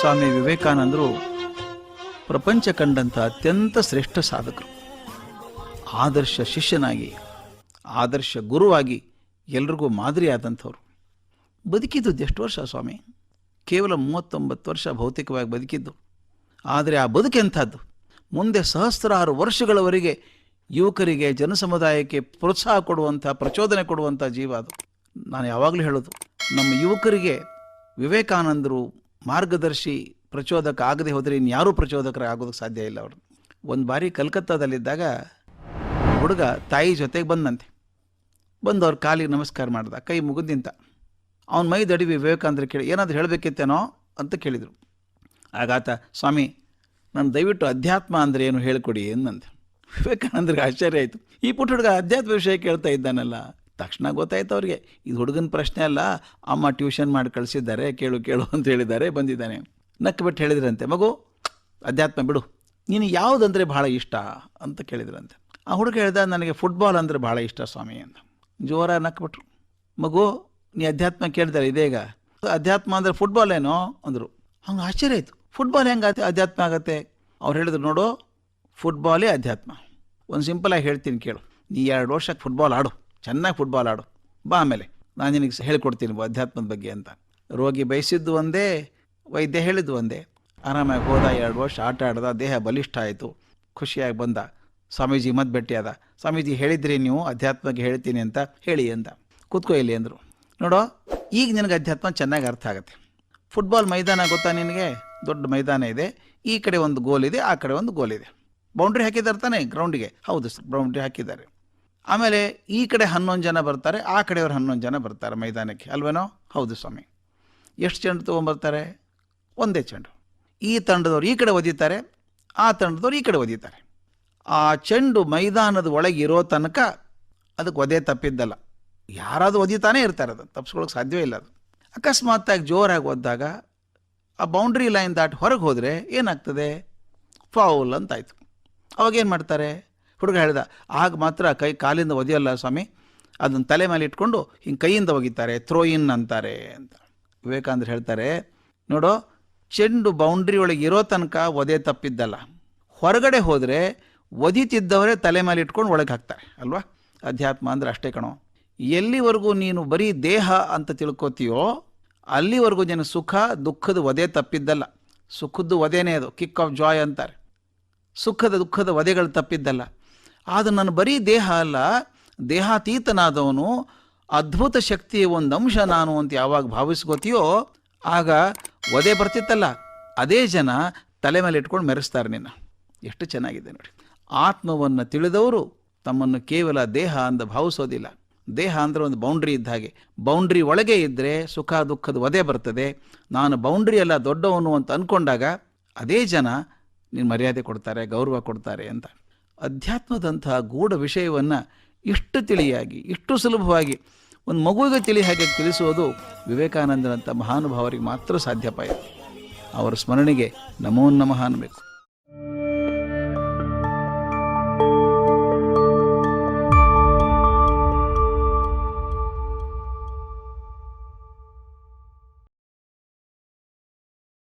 ಸ್ವಾಮಿ ವಿವೇಕಾನಂದರು ಪ್ರಪಂಚ ಕಂಡಂಥ ಅತ್ಯಂತ ಶ್ರೇಷ್ಠ ಸಾಧಕರು. ಆದರ್ಶ ಶಿಷ್ಯನಾಗಿ, ಆದರ್ಶ ಗುರುವಾಗಿ ಎಲ್ರಿಗೂ ಮಾದರಿಯಾದಂಥವ್ರು. ಬದುಕಿದ್ದು ಎಷ್ಟು ವರ್ಷ ಸ್ವಾಮಿ? ಕೇವಲ 39 ವರ್ಷ ಭೌತಿಕವಾಗಿ ಬದುಕಿದ್ದು. ಆದರೆ ಆ ಬದುಕೆಂಥದ್ದು, ಮುಂದೆ ಸಹಸ್ರಾರು ವರ್ಷಗಳವರೆಗೆ ಯುವಕರಿಗೆ, ಜನಸಮುದಾಯಕ್ಕೆ ಪ್ರೋತ್ಸಾಹ ಕೊಡುವಂಥ, ಪ್ರಚೋದನೆ ಕೊಡುವಂಥ ಜೀವ ಅದು. ನಾನು ಯಾವಾಗಲೂ ಹೇಳೋದು, ನಮ್ಮ ಯುವಕರಿಗೆ ವಿವೇಕಾನಂದರು ಮಾರ್ಗದರ್ಶಿ, ಪ್ರಚೋದಕ ಆಗದೆ ಹೋದರೆ ಇನ್ಯಾರೂ ಪ್ರಚೋದಕರಾಗೋದಕ್ಕೆ ಸಾಧ್ಯ ಇಲ್ಲ. ಅವರು ಒಂದು ಬಾರಿ ಕಲ್ಕತ್ತಾದಲ್ಲಿದ್ದಾಗ ಹುಡುಗ ತಾಯಿ ಜೊತೆಗೆ ಬಂದಂತೆ. ಬಂದು ಅವ್ರ ಕಾಲಿಗೆ ನಮಸ್ಕಾರ ಮಾಡ್ದ, ಕೈ ಮುಗಿದು ನಿಂತ. ಅವನ ಮೈ ದಡಿವಿ ವಿವೇಕಾನಂದರು ಕೇಳಿ, ಏನಾದರೂ ಹೇಳಬೇಕಿತ್ತೇನೋ ಅಂತ ಕೇಳಿದರು. ಆಗಾತ, ಸ್ವಾಮಿ ನಾನು ದಯವಿಟ್ಟು ಅಧ್ಯಾತ್ಮ ಅಂದರೆ ಏನು ಹೇಳಿಕೊಡಿ ಎಂದಂತೆ. ವಿವೇಕಾನಂದರಿಗೆ ಆಶ್ಚರ್ಯ ಆಯಿತು, ಈ ಪುಟ್ಟ ಹುಡುಗ ಅಧ್ಯಾತ್ಮ ವಿಷಯ ಕೇಳ್ತಾ ಇದ್ದಾನಲ್ಲ. ತಕ್ಷಣ ಗೊತ್ತಾಯ್ತು ಅವ್ರಿಗೆ, ಇದು ಹುಡುಗನ ಪ್ರಶ್ನೆ ಅಲ್ಲ, ಅಮ್ಮ ಟ್ಯೂಷನ್ ಮಾಡಿ ಕಳಿಸಿದ್ದಾರೆ, ಕೇಳು ಕೇಳು ಅಂತ ಹೇಳಿದ್ದಾರೆ, ಬಂದಿದ್ದಾನೆ. ನಕ್ಕು ಬಿಟ್ಟು ಹೇಳಿದ್ರಂತೆ, ಮಗು ಅಧ್ಯಾತ್ಮ ಬಿಡು, ನೀನು ಯಾವುದಂದರೆ ಭಾಳ ಇಷ್ಟ ಅಂತ ಕೇಳಿದ್ರಂತೆ. ಆ ಹುಡುಗ ಹೇಳ್ದ, ನನಗೆ ಫುಟ್ಬಾಲ್ ಅಂದರೆ ಭಾಳ ಇಷ್ಟ ಸ್ವಾಮಿ ಅಂತ. ಜೋರ ನಕ್ಬಿಟ್ರು. ಮಗು ನೀ ಅಧ್ಯಾತ್ಮ ಕೇಳ್ತಾರೆ ಇದೀಗ, ಅಧ್ಯಾತ್ಮ ಅಂದರೆ ಫುಟ್ಬಾಲ್ ಏನೋ ಅಂದರು. ಹಂಗೆ ಆಶ್ಚರ್ಯ ಆಯಿತು, ಫುಟ್ಬಾಲ್ ಹೆಂಗೆ ಅಧ್ಯಾತ್ಮ ಆಗತ್ತೆ? ಅವ್ರು ಹೇಳಿದ್ರು, ನೋಡು ಫುಟ್ಬಾಲೇ ಅಧ್ಯಾತ್ಮ. ಒಂದು ಸಿಂಪಲಾಗಿ ಹೇಳ್ತೀನಿ ಕೇಳು, ನೀ 2 ವರ್ಷಕ್ಕೆ ಫುಟ್ಬಾಲ್ ಆಡು, ಚೆನ್ನಾಗಿ ಫುಟ್ಬಾಲ್ ಆಡು, ಬಾ ಆಮೇಲೆ ನಾನು ನಿನಗೆ ಹೇಳ್ಕೊಡ್ತೀನಿ ಅಧ್ಯಾತ್ಮದ ಬಗ್ಗೆ ಅಂತ. ರೋಗಿ ಬಯಸಿದ್ದು ಒಂದೇ, ವೈದ್ಯ ಹೇಳಿದ್ದು ಒಂದೇ. ಆರಾಮಾಗಿ ಹೋದ, 2 ವರ್ಷ ಆಟ ಆಡ್ದ, ದೇಹ ಬಲಿಷ್ಠ ಆಯಿತು, ಖುಷಿಯಾಗಿ ಬಂದ. ಸ್ವಾಮೀಜಿ ಮತ್ತೆ ಭೇಟಿಯಾದ. ಸ್ವಾಮೀಜಿ ಹೇಳಿದ್ರಿ ನೀವು ಅಧ್ಯಾತ್ಮಕ್ಕೆ ಹೇಳ್ತೀನಿ ಅಂತ, ಹೇಳಿ ಅಂತ. ಕೂತ್ಕೋ ಇಲ್ಲಿ ಅಂದರು. ನೋಡೋ ಈಗ ನಿನಗೆ ಅಧ್ಯಾತ್ಮ ಚೆನ್ನಾಗಿ ಅರ್ಥ ಆಗುತ್ತೆ. ಫುಟ್ಬಾಲ್ ಮೈದಾನ ಗೊತ್ತಾ ನಿನಗೆ? ದೊಡ್ಡ ಮೈದಾನ ಇದೆ, ಈ ಕಡೆ ಒಂದು ಗೋಲ್ ಇದೆ, ಆ ಕಡೆ ಒಂದು ಗೋಲ್ ಇದೆ. ಬೌಂಡ್ರಿ ಹಾಕಿದ್ದಾರೆ ತಾನೆ ಗ್ರೌಂಡಿಗೆ? ಹೌದು ಸರ್, ಬೌಂಡ್ರಿ ಹಾಕಿದ್ದಾರೆ. ಆಮೇಲೆ ಈ ಕಡೆ 11 ಜನ ಬರ್ತಾರೆ, ಆ ಕಡೆಯವ್ರು 11 ಜನ ಬರ್ತಾರೆ ಮೈದಾನಕ್ಕೆ, ಅಲ್ವೇನೋ? ಹೌದು ಸ್ವಾಮಿ. ಎಷ್ಟು ಚೆಂಡು ತೊಗೊಂಬರ್ತಾರೆ? ಒಂದೇ ಚೆಂಡು. ಈ ತಂಡದವ್ರು ಈ ಕಡೆ ಒದೀತಾರೆ, ಆ ತಂಡದವ್ರು ಈ ಕಡೆ ಒದೀತಾರೆ. ಆ ಚೆಂಡು ಮೈದಾನದ ಒಳಗೆ ಇರೋ ತನಕ ಅದಕ್ಕೆ ಒದೆ ತಪ್ಪಿದ್ದಲ್ಲ. ಯಾರಾದರೂ ಒದಿತಾನೇ ಇರ್ತಾರೆ, ಅದು ತಪ್ಪಿಸ್ಕೊಳ್ಳೋಕೆ ಸಾಧ್ಯವೇ ಇಲ್ಲ. ಅದು ಅಕಸ್ಮಾತ್ತಾಗಿ ಜೋರಾಗಿ ಒದ್ದಾಗ ಆ ಬೌಂಡ್ರಿ ಲೈನ್ ದಾಟಿ ಹೊರಗೆ ಹೋದರೆ ಏನಾಗ್ತದೆ? ಫೌಲ್ ಅಂತಾಯಿತು. ಅವಾಗೇನು ಮಾಡ್ತಾರೆ? ಹುಡುಗ ಹೇಳಿದ, ಆಗ ಮಾತ್ರ ಕಾಲಿಂದ ಒದೆಯಲ್ಲ ಸ್ವಾಮಿ, ಅದನ್ನು ತಲೆ ಮೇಲೆ ಇಟ್ಕೊಂಡು ಹಿಂಗೆ ಕೈಯಿಂದ ಒಗಿತಾರೆ, ಥ್ರೋ ಇನ್ ಅಂತಾರೆ ಅಂತ. ವಿವೇಕಾನಂದರು ಹೇಳ್ತಾರೆ, ನೋಡೋ ಚೆಂಡು ಬೌಂಡ್ರಿ ಒಳಗೆ ಇರೋ ತನಕ ಒದೆ ತಪ್ಪಿದ್ದಲ್ಲ, ಹೊರಗಡೆ ಹೋದರೆ ಒದಿತಿದ್ದವರೇ ತಲೆ ಮೇಲೆ ಇಟ್ಕೊಂಡು ಒಳಗೆ ಹಾಕ್ತಾರೆ ಅಲ್ವಾ? ಅಧ್ಯಾತ್ಮ ಅಂದರೆ ಅಷ್ಟೇ ಕಣೋ. ಎಲ್ಲಿವರೆಗೂ ನೀನು ಬರೀ ದೇಹ ಅಂತ ತಿಳ್ಕೊತೀಯೋ ಅಲ್ಲಿವರೆಗೂ ನೀನು ಸುಖ ದುಃಖದ ಒದೆ ತಪ್ಪಿದ್ದಲ್ಲ. ಸುಖದ್ದು ಒದೆನೇ ಅದು, ಕಿಕ್ ಆಫ್ ಜಾಯ್ ಅಂತಾರೆ. ಸುಖದ ದುಃಖದ ಒದೆಗಳು ತಪ್ಪಿದ್ದಲ್ಲ. ಆದರೆ ನಾನು ಬರೀ ದೇಹ ಅಲ್ಲ, ದೇಹಾತೀತನಾದವನು, ಅದ್ಭುತ ಶಕ್ತಿಯ ಒಂದು ಅಂಶ ನಾನು ಅಂತ ಯಾವಾಗ ಭಾವಿಸ್ಕೋತೀಯೋ ಆಗ ಒದೆ ಬರ್ತಿತ್ತಲ್ಲ, ಅದೇ ಜನ ತಲೆ ಮೇಲೆ ಇಟ್ಕೊಂಡು ಮೆರೆಸ್ತಾರೆ ನಿನ್ನ. ಎಷ್ಟು ಚೆನ್ನಾಗಿದೆ ನೋಡಿ. ಆತ್ಮವನ್ನು ತಿಳಿದವರು ತಮ್ಮನ್ನು ಕೇವಲ ದೇಹ ಅಂತ ಭಾವಿಸೋದಿಲ್ಲ. ದೇಹ ಅಂದರೆ ಒಂದು ಬೌಂಡ್ರಿ ಇದ್ದ ಹಾಗೆ. ಬೌಂಡ್ರಿ ಒಳಗೆ ಇದ್ದರೆ ಸುಖ ದುಃಖದ ಒದೆ ಬರ್ತದೆ. ನಾನು ಬೌಂಡ್ರಿ ಎಲ್ಲ ದೊಡ್ಡವನು ಅಂತ ಅಂದ್ಕೊಂಡಾಗ ಅದೇ ಜನ ನೀನು ಮರ್ಯಾದೆ ಕೊಡ್ತಾರೆ, ಗೌರವ ಕೊಡ್ತಾರೆ ಅಂತ. ಅಧ್ಯಾತ್ಮದಂತಹ ಗೂಢ ವಿಷಯವನ್ನು ಇಷ್ಟು ತಿಳಿಯಾಗಿ, ಇಷ್ಟು ಸುಲಭವಾಗಿ ಒಂದು ಮಗುವಿಗೆ ತಿಳಿ ಹಾಗೆ ತಿಳಿಸುವುದು ವಿವೇಕಾನಂದರಂಥ ಮಹಾನುಭಾವರಿಗೆ ಮಾತ್ರ ಸಾಧ್ಯಪಾಯಿತು. ಅವರ ಸ್ಮರಣೆಗೆ ನಮೋ ನಮಃ ಅನ್ನಬೇಕು.